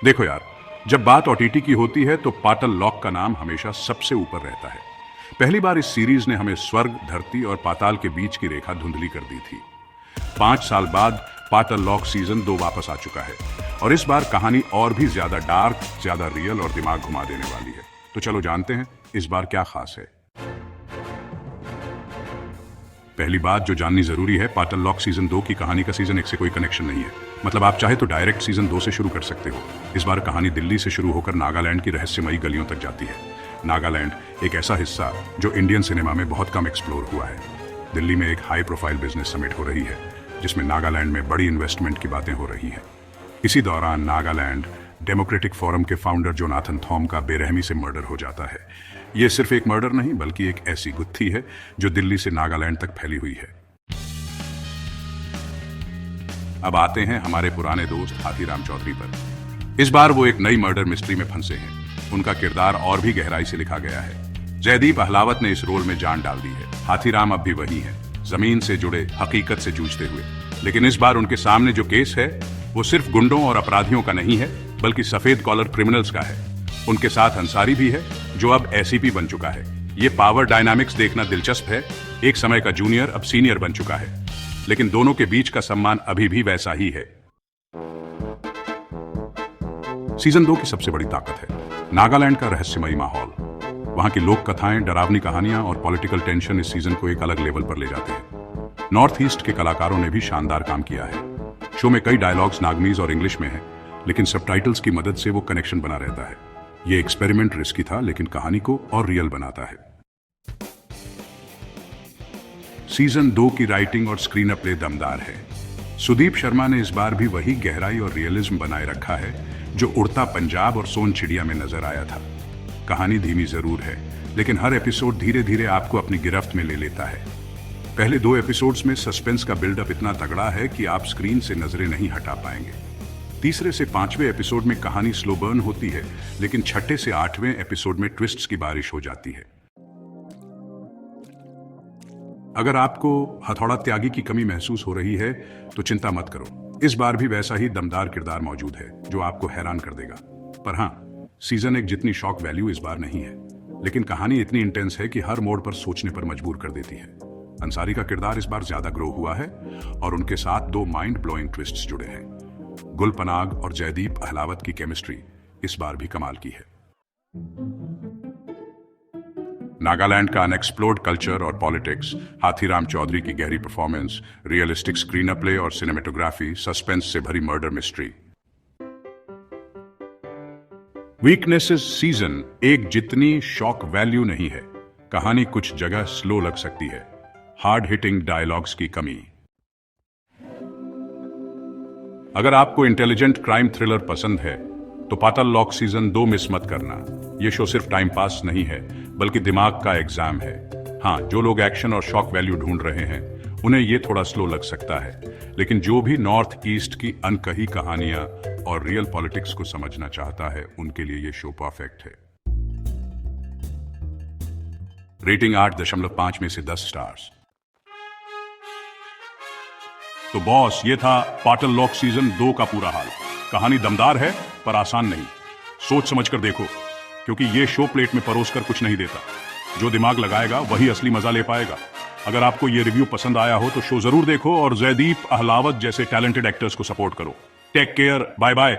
देखो यार, जब बात ओटीटी की होती है तो पाताल लॉक का नाम हमेशा सबसे ऊपर रहता है। पहली बार इस सीरीज ने हमें स्वर्ग, धरती और पाताल के बीच की रेखा धुंधली कर दी थी। 5 साल बाद पाताल लॉक सीजन 2 वापस आ चुका है और इस बार कहानी और भी ज्यादा डार्क, ज्यादा रियल और दिमाग घुमा देने वाली है। तो चलो जानते हैं इस बार क्या खास है। पहली बात जो जाननी जरूरी है, पाताल लॉक सीजन 2 की कहानी का सीजन 1 से कोई कनेक्शन नहीं है। मतलब आप चाहे तो डायरेक्ट सीजन 2 से शुरू कर सकते हो। इस बार कहानी दिल्ली से शुरू होकर नागालैंड की रहस्यमयी गलियों तक जाती है। नागालैंड एक ऐसा हिस्सा जो इंडियन सिनेमा में बहुत कम एक्सप्लोर हुआ है। दिल्ली में एक हाई प्रोफाइल बिजनेस समिट हो रही है जिसमें नागालैंड में बड़ी इन्वेस्टमेंट की बातें हो रही हैं। इसी दौरान नागालैंड डेमोक्रेटिक फोरम के फाउंडर जोनाथन थॉम का बेरहमी से मर्डर हो जाता है। यह सिर्फ एक मर्डर नहीं बल्कि एक ऐसी गुत्थी है जो दिल्ली से नागालैंड तक फैली हुई है। अब आते हैं हमारे पुराने दोस्त हाथीराम चौधरी पर। इस बार वो एक नई मर्डर मिस्ट्री में फंसे हैं। उनका किरदार और भी गहराई से लिखा गया है। जयदीप अहलावत ने इस रोल में जान डाल दी है। हाथीराम अब भी वही है, जमीन से जुड़े, हकीकत से जूझते हुए। लेकिन इस बार उनके सामने जो केस है वो सिर्फ गुंडों और अपराधियों का नहीं है बल्कि सफेद कॉलर क्रिमिनल्स का है। उनके साथ अंसारी भी है जो अब एसीपी बन चुका है। ये पावर डायनामिक्स देखना दिलचस्प है। एक समय का जूनियर अब सीनियर बन चुका है, लेकिन दोनों के बीच का सम्मान अभी भी वैसा ही है। सीजन 2 की सबसे बड़ी ताकत है नागालैंड का रहस्यमयी माहौल। वहां की लोक कथाएं, डरावनी कहानियां और पॉलिटिकल टेंशन इस सीजन को एक अलग लेवल पर ले जाते हैं। नॉर्थ ईस्ट के कलाकारों ने भी शानदार काम किया है। शो में कई डायलॉग्स नागमीज और इंग्लिश में हैं, लेकिन सबटाइटल्स की मदद से वो कनेक्शन बना रहता है। ये एक्सपेरिमेंट रिस्की था लेकिन कहानी को और रियल बनाता है। सीजन 2 की राइटिंग और स्क्रीन प्ले दमदार है। सुदीप शर्मा ने इस बार भी वही गहराई और रियलिज्म बनाए रखा है जो उड़ता पंजाब और सोन चिड़िया में नजर आया था। कहानी धीमी जरूर है लेकिन हर एपिसोड धीरे धीरे आपको अपनी गिरफ्त में ले लेता है। पहले 2 एपिसोड्स में सस्पेंस का बिल्डअप इतना तगड़ा है कि आप स्क्रीन से नजरें नहीं हटा पाएंगे। तीसरे से 5वें एपिसोड में कहानी स्लो बर्न होती है, लेकिन 6ठे से 8वें एपिसोड में ट्विस्ट्स की बारिश हो जाती है। अगर आपको हथौड़ा त्यागी की कमी महसूस हो रही है तो चिंता मत करो। इस बार भी वैसा ही दमदार किरदार मौजूद है जो आपको हैरान कर देगा। पर हाँ, सीजन 1 जितनी शॉक वैल्यू इस बार नहीं है, लेकिन कहानी इतनी इंटेंस है कि हर मोड़ पर सोचने पर मजबूर कर देती है। अंसारी का किरदार इस बार ज्यादा ग्रो हुआ है और उनके साथ 2 माइंड ब्लोइंग ट्विस्ट्स जुड़े हैं। गुल पनाग और जयदीप अहलावत की केमिस्ट्री इस बार भी कमाल की है। नागालैंड का अनएक्सप्लोर्ड कल्चर और पॉलिटिक्स, हाथीराम चौधरी की गहरी परफॉर्मेंस, रियलिस्टिक स्क्रीन प्ले और सिनेमेटोग्राफी, सस्पेंस से भरी मर्डर मिस्ट्री। वीकनेसेस सीजन 1 जितनी शॉक वैल्यू नहीं है। कहानी कुछ जगह स्लो लग सकती है। हार्ड हिटिंग डायलॉग्स की कमी। अगर आपको इंटेलिजेंट क्राइम थ्रिलर पसंद है तो पाताल लॉक सीजन 2 मिस मत करना। यह शो सिर्फ टाइम पास नहीं है बल्कि दिमाग का एग्जाम है। हाँ, जो लोग एक्शन और शॉक वैल्यू ढूंढ रहे हैं उन्हें यह थोड़ा स्लो लग सकता है, लेकिन जो भी नॉर्थ ईस्ट की अनकही कहानियां और रियल पॉलिटिक्स को समझना चाहता है उनके लिए यह शो परफेक्ट है। रेटिंग 8.5 में से 10 स्टार्स। तो बॉस, ये था पाताल लॉक सीजन 2 का पूरा हाल। कहानी दमदार है पर आसान नहीं। सोच समझ कर देखो, क्योंकि ये शो प्लेट में परोस कर कुछ नहीं देता। जो दिमाग लगाएगा वही असली मजा ले पाएगा। अगर आपको ये रिव्यू पसंद आया हो तो शो जरूर देखो और जयदीप अहलावत जैसे टैलेंटेड एक्टर्स को सपोर्ट करो। Take care, bye bye.